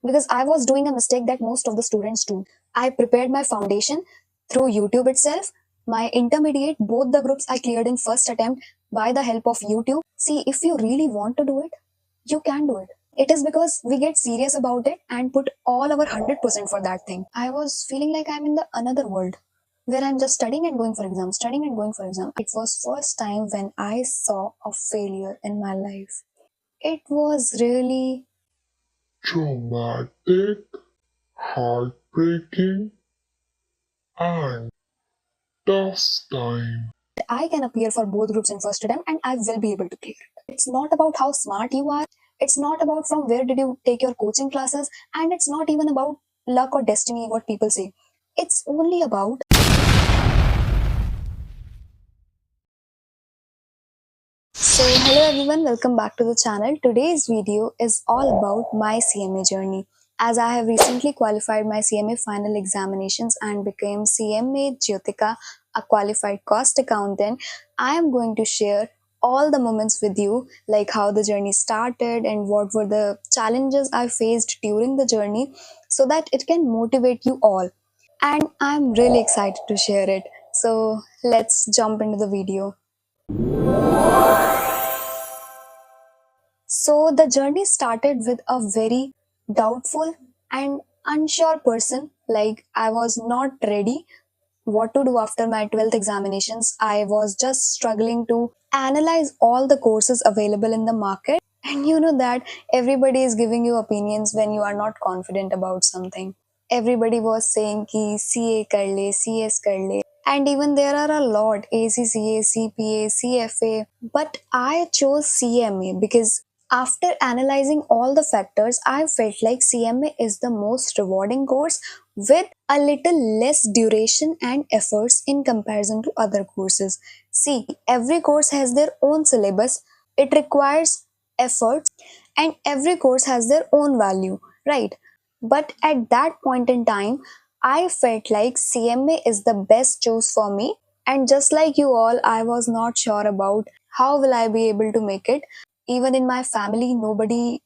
because I was doing a mistake that most of the students do. I prepared my foundation through YouTube itself. My intermediate, both the groups I cleared in first attempt by the help of YouTube. See, if you really want to do it, you can do it. It is because we get serious about it and put all our 100% for that thing. I was feeling like I'm in the another world where I'm just studying and going for exams, studying and going for exam. It was first time when I saw a failure in my life. It was really traumatic, heartbreaking, and tough time. I can appear for both groups in first attempt and I will be able to clear it. It's not about how smart you are. It's not about from where did you take your coaching classes, and it's not even about luck or destiny, what people say. It's only about. So hello everyone, welcome back to the channel. Today's video is all about my CMA journey. As I have recently qualified my CMA final examinations and became CMA Jyotika, a qualified cost accountant, I am going to share all the moments with you, like how the journey started and what were the challenges I faced during the journey, so that it can motivate you all. And I'm really excited to share it. So let's jump into the video. So the journey started with a very doubtful and unsure person. Like, I was not ready what to do after my 12th examinations. I was just struggling to analyze all the courses available in the market. And you know that everybody is giving you opinions when you are not confident about something. Everybody was saying ki CA kar le, CS kar le. And even there are a lot ACCA, CPA, CFA. But I chose CMA because after analyzing all the factors, I felt like CMA is the most rewarding course with a little less duration and efforts in comparison to other courses. See, every course has their own syllabus, it requires efforts, and every course has their own value, right? But at that point in time, I felt like CMA is the best choice for me. And just like you all, I was not sure about how will I be able to make it. Even in my family, nobody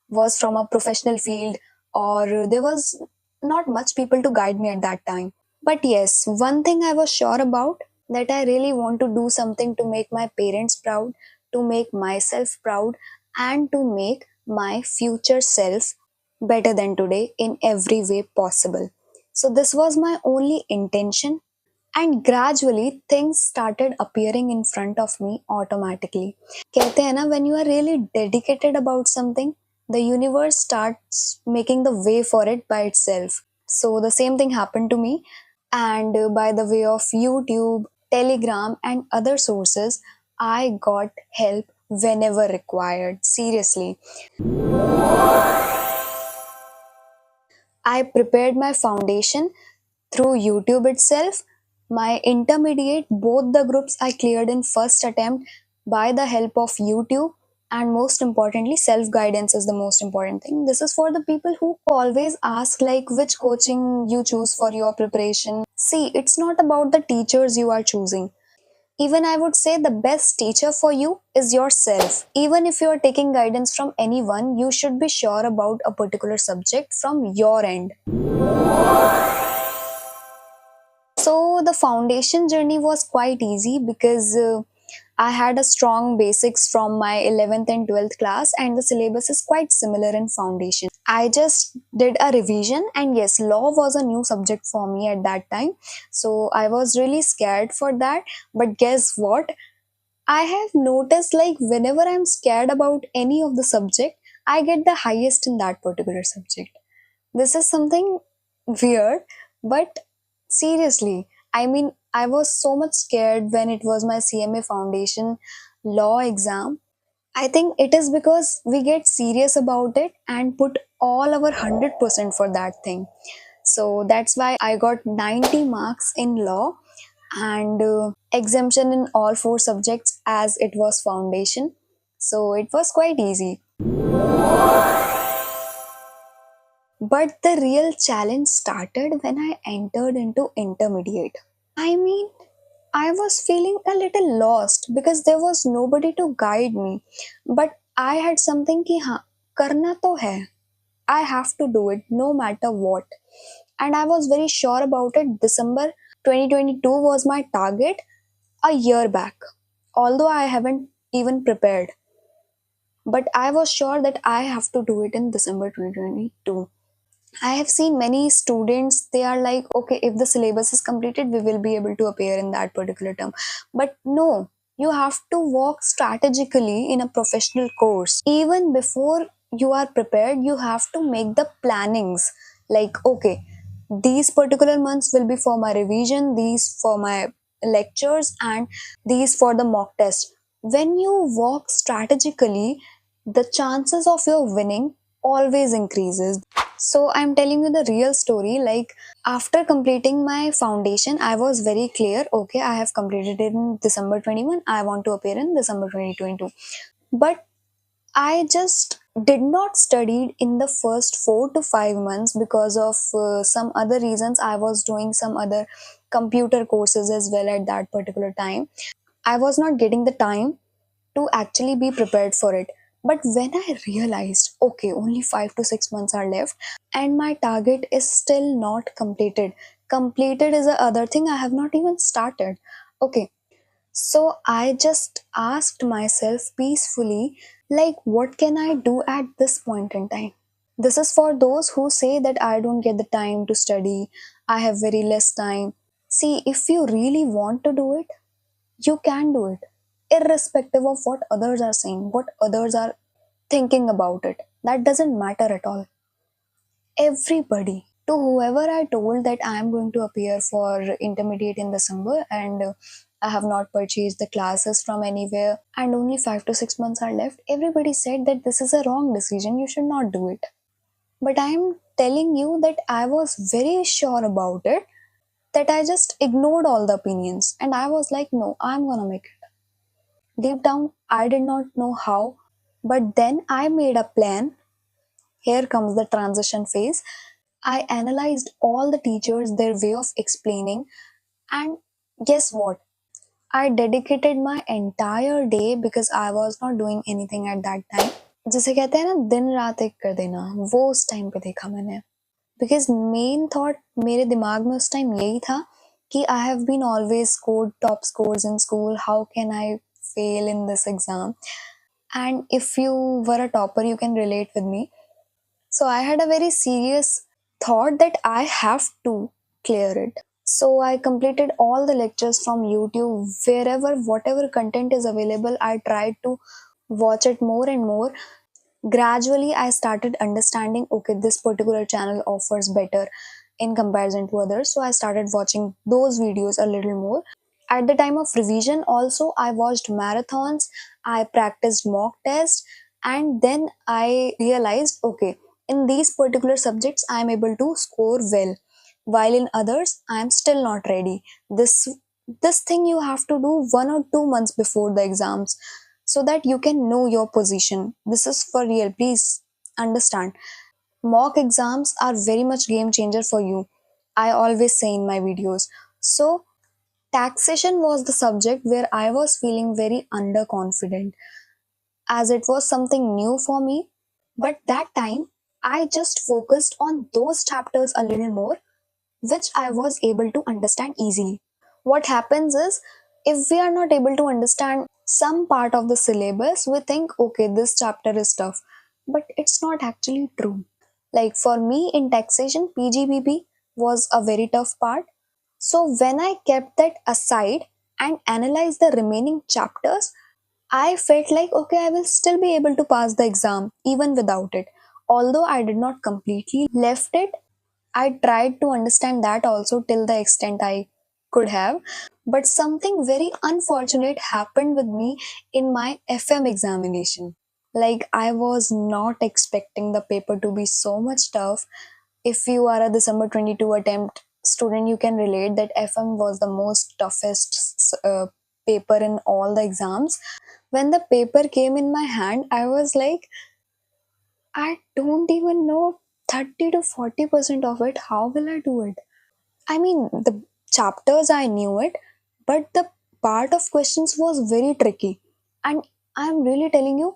was from a professional field, or there was not much people to guide me at that time. But yes, one thing I was sure about, that I really want to do something to make my parents proud, to make myself proud, and to make my future self better than today in every way possible. So this was my only intention, and gradually things started appearing in front of me automatically. कहते हैं ना, when you are really dedicated about something, the universe starts making the way for it by itself. So the same thing happened to me, and by the way of YouTube, Telegram, and other sources, I got help whenever required. Seriously, I prepared my foundation through YouTube itself. My intermediate, both the groups I cleared in first attempt by the help of YouTube. And most importantly, self guidance is the most important thing. This is for the people who always ask, like, which coaching you choose for your preparation. See, it's not about the teachers you are choosing. Even I would say the best teacher for you is yourself. Even if you are taking guidance from anyone, you should be sure about a particular subject from your end. So the foundation journey was quite easy because I had a strong basics from my 11th and 12th class, and the syllabus is quite similar in foundation. I just did a revision, and yes, law was a new subject for me at that time. So I was really scared for that. But guess what? I have noticed, like, whenever I'm scared about any of the subject, I get the highest in that particular subject. This is something weird, but seriously, I mean, I was so much scared when it was my CMA foundation law exam. I think it is because we get serious about it and put all our 100% for that thing. So that's why I got 90 marks in law, and exemption in all four subjects as it was foundation. So it was quite easy. But the real challenge started when I entered into intermediate. I mean, I was feeling a little lost because there was nobody to guide me. But I had something कि हाँ करना तो है. I have to do it no matter what. And I was very sure about it. December 2022 was my target a year back. Although I haven't even prepared, but I was sure that I have to do it in December 2022. I have seen many students, they are like, okay, if the syllabus is completed, we will be able to appear in that particular term. But no, you have to work strategically in a professional course. Even before you are prepared, you have to make the plannings. Like, okay, these particular months will be for my revision, these for my lectures, and these for the mock test. When you work strategically, the chances of your winning always increases. So I'm telling you the real story. Like, after completing my foundation, I was very clear, okay, I have completed it in December 21, I want to appear in December 2022. But I just did not study in the first 4 to 5 months because of some other reasons. I was doing some other computer courses as well at that particular time. I was not getting the time to actually be prepared for it. But when I realized, okay, only 5 to 6 months are left and my target is still not completed. Completed is the other thing, I have not even started. Okay, so I just asked myself peacefully, like, what can I do at this point in time? This is for those who say that I don't get the time to study, I have very less time. See, if you really want to do it, you can do it, irrespective of what others are saying, what others are thinking about it. That doesn't matter at all. Everybody, to whoever I told that I am going to appear for intermediate in December and I have not purchased the classes from anywhere and only 5 to 6 months are left, everybody said that this is a wrong decision, you should not do it. But I am telling you that I was very sure about it, that I just ignored all the opinions and I was like, no, I'm gonna make it. Deep down, I did not know how, but then I made a plan. Here comes the transition phase. I analyzed all the teachers, their way of explaining, and guess what? I dedicated my entire day because I was not doing anything at that time. जिसे कहते हैं ना दिन रात एक कर देना, वो उस टाइम पे देखा मैंने. बिकॉज मेन थॉट मेरे दिमाग में उस टाइम यही था कि I have been always scored top scores in school, how can I fail in this exam? And if you were a topper, you can relate with me. So I had a very serious thought that I have to clear it. So I completed all the lectures from YouTube, wherever, whatever content is available, I tried to watch it more and more. Gradually I started understanding, okay, this particular channel offers better in comparison to others, so I started watching those videos a little more. At the time of revision also, I watched marathons, I practiced mock tests, and then I realized, okay, in these particular subjects I am able to score well, while in others I am still not ready. This thing you have to do 1 or 2 months before the exams, so that you can know your position. This is for real, please understand. Mock exams are very much game changer for you, I always say in my videos. So taxation was the subject where I was feeling very underconfident, as it was something new for me. But that time, I just focused on those chapters a little more, which I was able to understand easily. What happens is, if we are not able to understand some part of the syllabus, we think, okay, this chapter is tough. But it's not actually true. Like for me in taxation, PGBB was a very tough part. So when I kept that aside and analyzed the remaining chapters, I felt like, okay, I will still be able to pass the exam even without it. Although I did not completely left it, I tried to understand that also till the extent I could have. But something very unfortunate happened with me in my FM examination. Like, I was not expecting the paper to be so much tough. If you are a December 22 attempt student, you can relate that FM was the most toughest paper in all the exams. When the paper came in my hand, I was like, I don't even know 30 to 40% of it. How will I do it? I mean, the chapters I knew it, but the part of questions was very tricky. And I'm really telling you,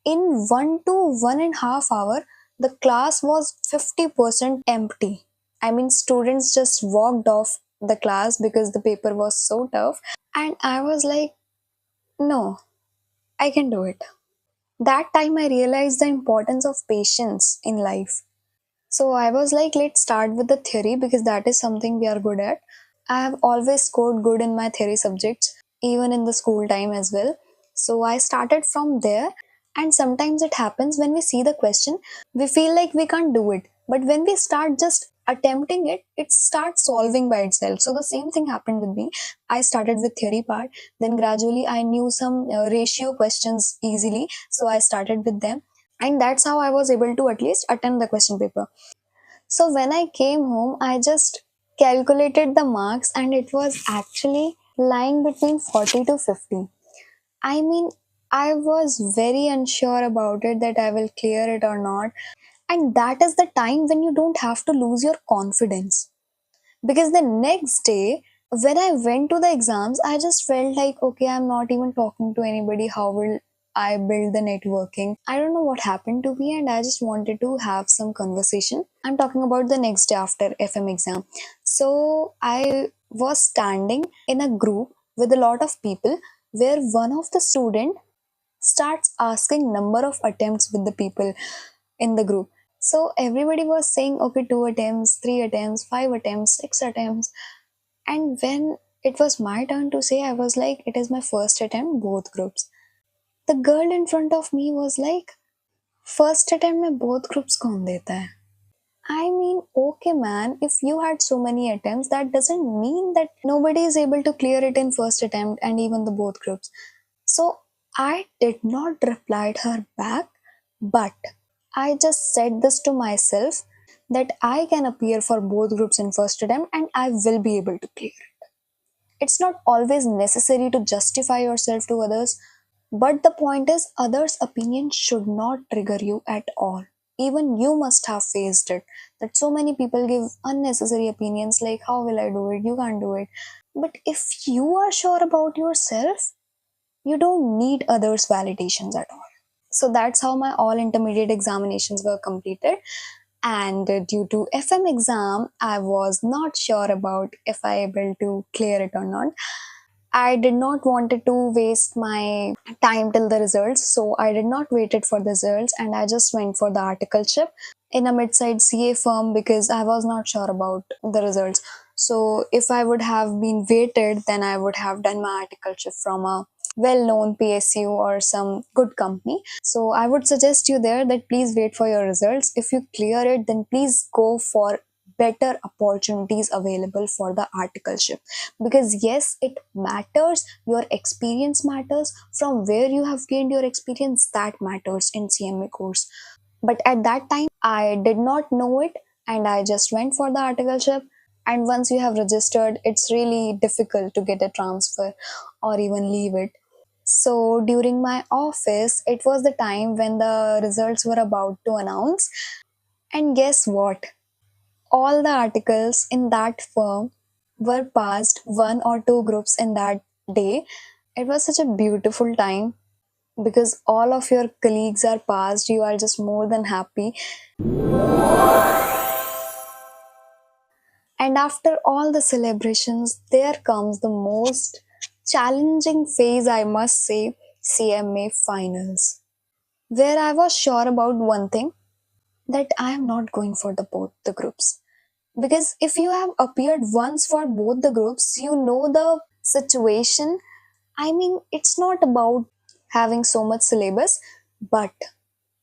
in 1 to 1.5 hour, The class was 50% empty. I mean, students just walked off the class because the paper was so tough. And I was like, no, I can do it. That time I realized the importance of patience in life. So I was like, let's start with the theory because that is something we are good at. I have always scored good in my theory subjects, even in the school time as well. So I started from there, and sometimes it happens when we see the question, we feel like we can't do it. But when we start just attempting it, it starts solving by itself. So the same thing happened with me. I started with theory part, then gradually I knew some ratio questions easily. So I started with them. And that's how I was able to at least attempt the question paper. So when I came home, I just calculated the marks and it was actually lying between 40 to 50. I mean, I was very unsure about it that I will clear it or not. And that is the time when you don't have to lose your confidence. Because the next day, when I went to the exams, I just felt like, okay, I'm not even talking to anybody. How will I build the networking? I don't know what happened to me, and I just wanted to have some conversation. I'm talking about the next day after FM exam. So I was standing in a group with a lot of people where one of the student starts asking number of attempts with the people in the group. So everybody was saying, okay, 2 attempts, 3 attempts, 5 attempts, 6 attempts. And when it was my turn to say, I was like, it is my first attempt, both groups. The girl in front of me was like, first attempt में both groups कौन देता है? I mean, okay, man, if you had so many attempts, that doesn't mean that nobody is able to clear it in first attempt and even the both groups. So I did not reply her back, but I just said this to myself that I can appear for both groups in first attempt and I will be able to clear it. It's not always necessary to justify yourself to others, but the point is, others' opinion should not trigger you at all. Even you must have faced it. That so many people give unnecessary opinions like, how will I do it? You can't do it. But if you are sure about yourself, you don't need others' validations at all. So that's how my all intermediate examinations were completed. And due to FM exam, I was not sure about if I able to clear it or not. I did not wanted to waste my time till the results, so I did not waited for the results and I just went for the articleship in a mid-sized CA firm because I was not sure about the results. So if I would have been waited, then I would have done my articleship from a well-known PSU or some good company. So I would suggest you there that please wait for your results. If you clear it, then please go for better opportunities available for the articleship, because yes, it matters, your experience matters, from where you have gained your experience, that matters in CMA course. But at that time I did not know it and I just went for the articleship. And once you have registered, it's really difficult to get a transfer or even leave it. So during my office, it was the time when the results were about to announce. And guess what? All the articles in that firm were passed, one or two groups in that day. It was such a beautiful time because all of your colleagues are passed, you are just more than happy. And after all the celebrations, there comes the most challenging phase, I must say, CMA finals, where I was sure about one thing, that I am not going for the both the groups. Because if you have appeared once for both the groups, you know the situation. I mean, it's not about having so much syllabus, but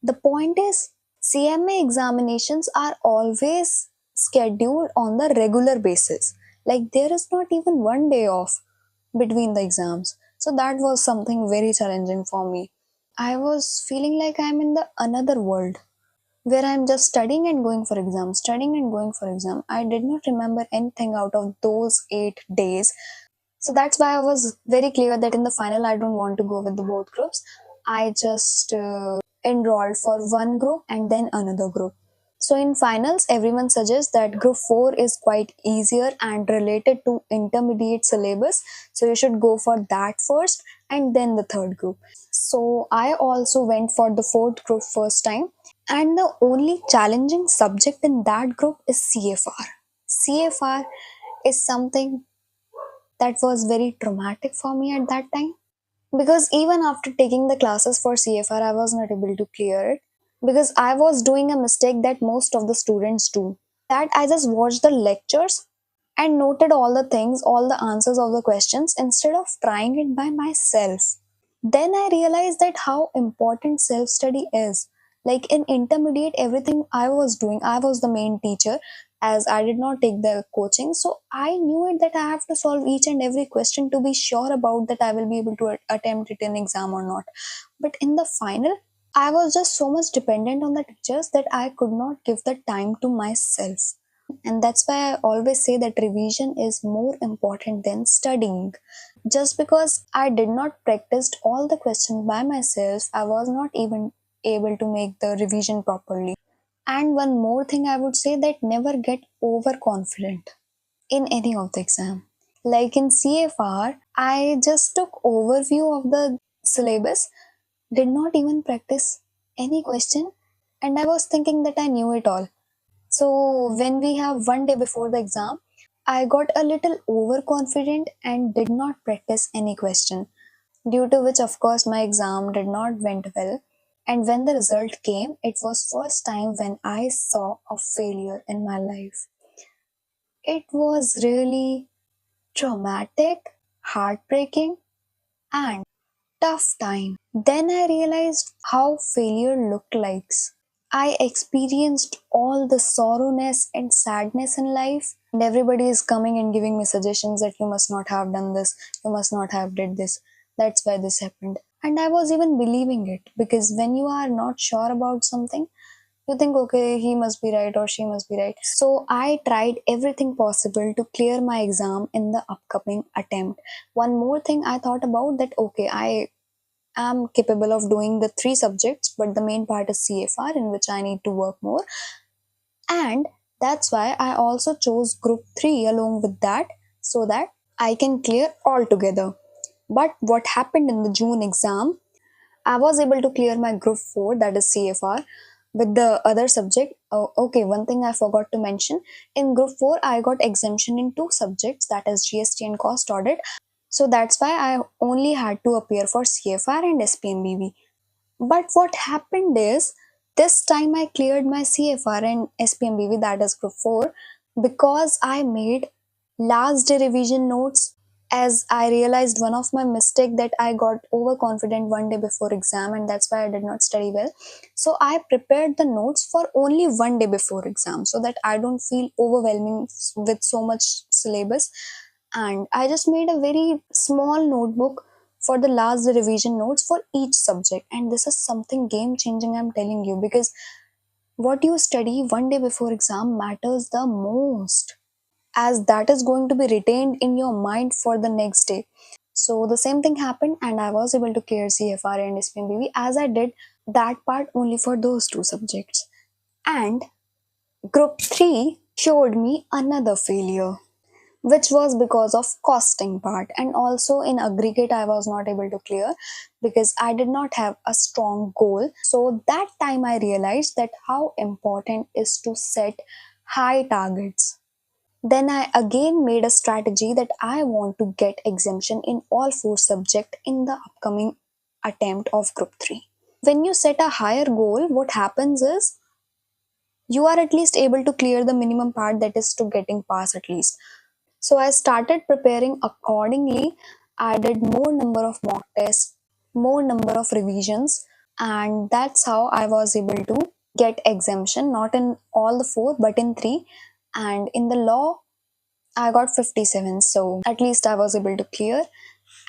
the point is, CMA examinations are always scheduled on the regular basis. Like, there is not even one day off between the exams. So, that was something very challenging for me. I was feeling like I'm in the another world where I'm just studying and going for exam, studying and going for exam. I did not remember anything out of those 8 days. So that's why I was very clear that in the final, I don't want to go with the both groups. I just enrolled for one group and then another group. So in finals, everyone suggests that group 4 is quite easier and related to intermediate syllabus. So you should go for that first and then the third group. So I also went for the fourth group first time. And the only challenging subject in that group is CFR. CFR is something that was very traumatic for me at that time, because even after taking the classes for CFR, I was not able to clear it because I was doing a mistake that most of the students do. That I just watched the lectures and noted all the things, all the answers of the questions instead of trying it by myself. Then I realized that how important self study is. Like in intermediate, everything I was doing, I was the main teacher as I did not take the coaching. So I knew it that I have to solve each and every question to be sure about that I will be able to attempt it in exam or not. But in the final, I was just so much dependent on the teachers that I could not give the time to myself. And that's why I always say that revision is more important than studying. Just because I did not practice all the questions by myself, I was not even able to make the revision properly. And one more thing I would say, that never get overconfident in any of the exam. Like in CFR, I just took overview of the syllabus, did not even practice any question, and I was thinking that I knew it all. So when we have one day before the exam, I got a little overconfident and did not practice any question, due to which of course my exam did not went well. And when the result came, it was first time when I saw a failure in my life. It was really traumatic, heartbreaking, and tough time. Then I realized how failure looked like. I experienced all the sorrowness and sadness in life, and everybody is coming and giving me suggestions that you must not have done this, you must not have did this. That's why this happened. And I was even believing it, because when you are not sure about something, you think, okay, he must be right or she must be right. So I tried everything possible to clear my exam in the upcoming attempt. One more thing I thought about, that okay, I am capable of doing the three subjects, but the main part is CFR in which I need to work more. And that's why I also chose group 3 along with that, so that I can clear all together. But what happened in the June exam, I was able to clear my group 4, that is CFR, with the other subject. Oh, okay, one thing I forgot to mention, in group 4, I got exemption in two subjects, that is GST and cost audit. So that's why I only had to appear for CFR and SPMBV. But what happened is, this time I cleared my CFR and SPMBV, that is group 4, because I made last day revision notes, as I realized one of my mistake, that I got overconfident one day before exam, and that's why I did not study well. So I prepared the notes for only one day before exam, so that I don't feel overwhelming with so much syllabus. And I just made a very small notebook for the last revision notes for each subject. And this is something game changing, I'm telling you, because what you study one day before exam matters the most, as that is going to be retained in your mind for the next day. So the same thing happened, and I was able to clear CFR and SPMBV, as I did that part only for those two subjects. And group 3 showed me another failure, which was because of costing part, and also in aggregate I was not able to clear because I did not have a strong goal. So that time I realized that how important is to set high targets. Then I again made a strategy that I want to get exemption in all four subjects in the upcoming attempt of group 3. When you set a higher goal, what happens is you are at least able to clear the minimum part, that is to getting pass at least. So I started preparing accordingly. I did more number of mock tests, more number of revisions, and that's how I was able to get exemption, not in all the four, but in three. And in the law, I got 57. So at least I was able to clear.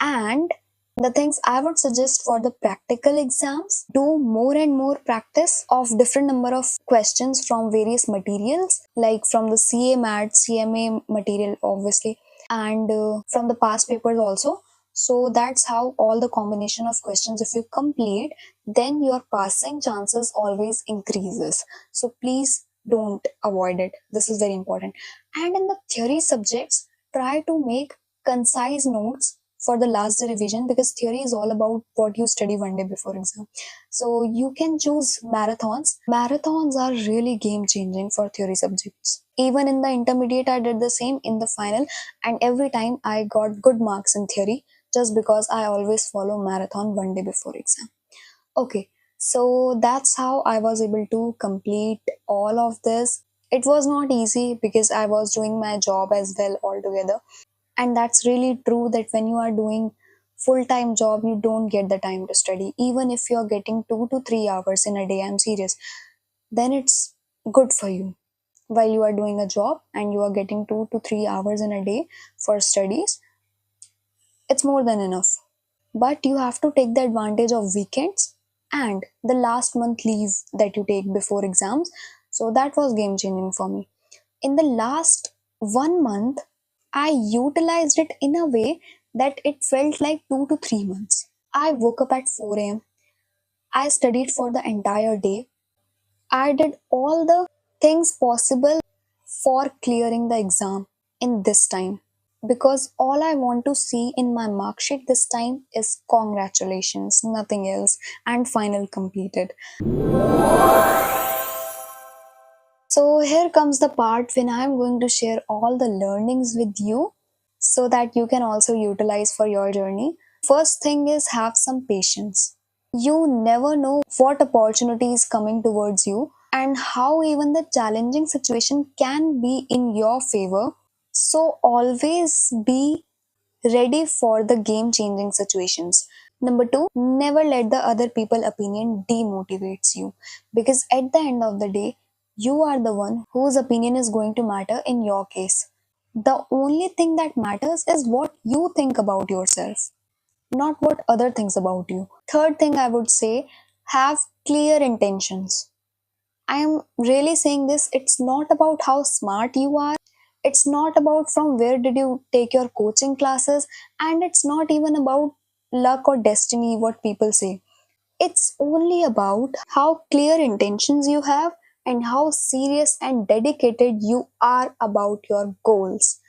And the things I would suggest for the practical exams, do more and more practice of different number of questions from various materials, like from the CA CMA material obviously, and from the past papers also. So that's how all the combination of questions, if you complete, then your passing chances always increases. So please don't avoid it. This is very important. And in the theory subjects, try to make concise notes for the last day revision, because theory is all about what you study one day before exam. So you can choose marathons. Marathons are really game changing for theory subjects. Even in the intermediate, I did the same in the final, and every time I got good marks in theory just because I always follow marathon one day before exam. Okay, so that's how I was able to complete all of this. It was not easy because I was doing my job as well altogether. And that's really true that when you are doing full-time job, you don't get the time to study. Even if you're getting 2 to 3 hours in a day, I'm serious, then it's good for you. While you are doing a job and you are getting 2 to 3 hours in a day for studies, it's more than enough. But you have to take the advantage of weekends and the last month leave that you take before exams. So that was game changing for me. In the last 1 month, I utilized it in a way that it felt like 2 to 3 months. I woke up at 4 a.m. I studied for the entire day. I did all the things possible for clearing the exam in this time, because all I want to see in my mark sheet this time is congratulations, nothing else, and final completed. So, here comes the part when I'm going to share all the learnings with you so that you can also utilize for your journey. First thing is have some patience. You never know what opportunity is coming towards you and how even the challenging situation can be in your favor. So, always be ready for the game changing situations. Number two, never let the other people opinion demotivates you, because at the end of the day, you are the one whose opinion is going to matter in your case. The only thing that matters is what you think about yourself, not what other thinks about you. Third thing I would say, have clear intentions. I am really saying this, it's not about how smart you are. It's not about from where did you take your coaching classes, and it's not even about luck or destiny, what people say. It's only about how clear intentions you have and how serious and dedicated you are about your goals.